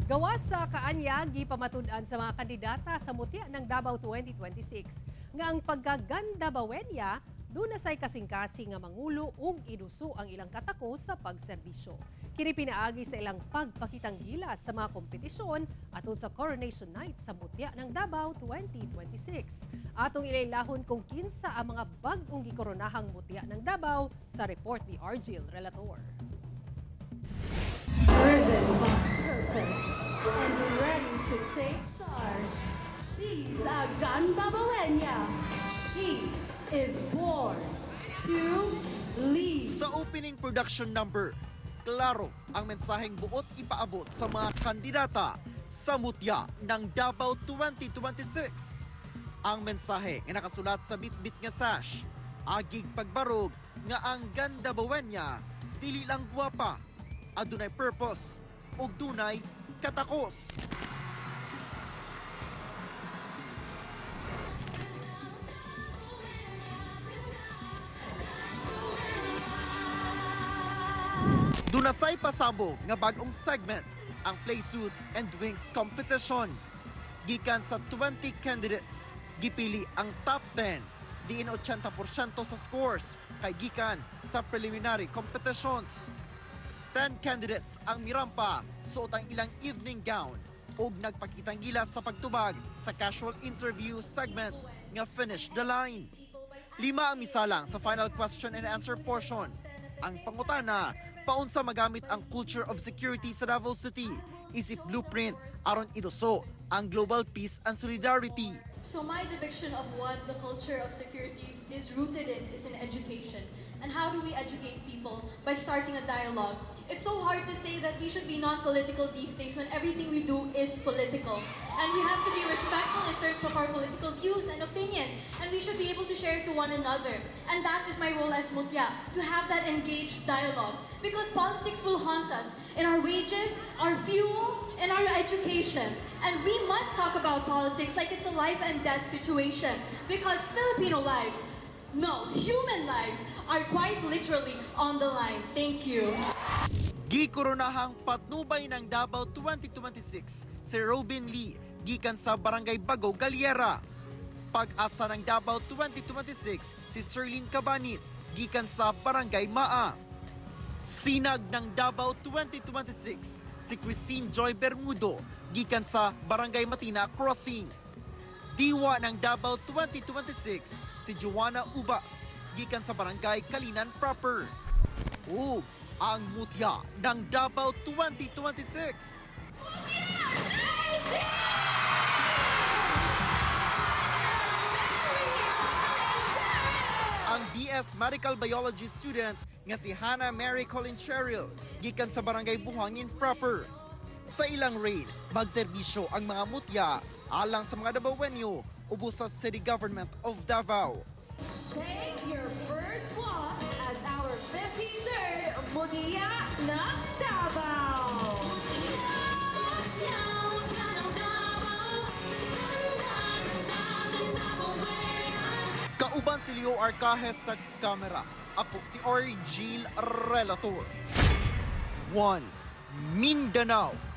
Gawas sa kaanyag, gipamatud-an sa mga kandidata sa mutya ng Davao 2026 nga ang pagkaganda bawenya doon na say kasing-kasing nga mangulo ug iduso ang ilang katako sa pagserbisyo. Kini pinaagi sa ilang pagpakitang gilas sa mga kompetisyon atol sa Coronation Night sa mutya ng Davao 2026. Atong ilaylahon kung kinsa ang mga bag-ong gikoronahang mutya ng Davao sa report ni Argel Relator. Driven by purpose and ready to take charge. She's a ganda bawenya. She is born to lead. Sa opening production number, klaro ang mensaheng buot ipaabot sa mga kandidata sa mutya ng Davao 2026. Ang mensahe nga nakasulat sa bitbit nga sash, agig pagbarog nga ang ganda bawenya dili lang gwapa, adunay purpose ug dunay katakos. Dunasay pasabog nga bag-ong segment ang Playsuit and Wings competition. Gikan sa 20 candidates, gipili ang top 10, diin 80% sa scores kay gikan sa preliminary competitions. 10 candidates ang mirampa, suot ang ilang evening gown ug nagpakitang gilas sa pagtubag sa casual interview segment nga Finish the Line. 5 ang misalang sa final question and answer portion. Ang pangutana, paunsa magamit ang culture of security sa Davao City, isip blueprint aron iduso ang global peace and solidarity. So my depiction of what the culture of security is rooted in is in education. And how do we educate people? By starting a dialogue. It's so hard to say that we should be non-political these days when everything we do is political. And we have to be respectful in terms of our political views and opinions. And we should be able to share to one another. And that is my role as Mutya, to have that engaged dialogue. Because politics will haunt us in our wages, our fuel, and our education. And we must talk about politics like it's a life and death situation. Because Filipino lives, no, human lives are quite literally on the line. Thank you. Gikoronahang patnubay ng Davao 2026 si Robin Lee gikan sa Barangay Bago, Galiera. Pag-asa ng Davao 2026 si Serlin Cabanit gikan sa Barangay Maa. Sinag ng Davao 2026 si Christine Joy Bermudo gikan sa Barangay Matina Crossing. Diwa ng Davao 2026 si Joanna Ubas gikan sa Barangay Kalinan Proper. Ug ang mutya ng Davao 2026. Ang BS Medical Biology student nga si Hannah Mary Colin Cheryl gikan sa Barangay Buhangin Proper. Sa ilang raid, magserbisyo ang mga mutya alang sa mga Davaoenyo ubos sa City Government of Davao. Take your first walk as our 53rd Mutya ng Davao. Kauban si Leo Arcajes sa kamera. Ako si Argel Relator. 1. Mindanao.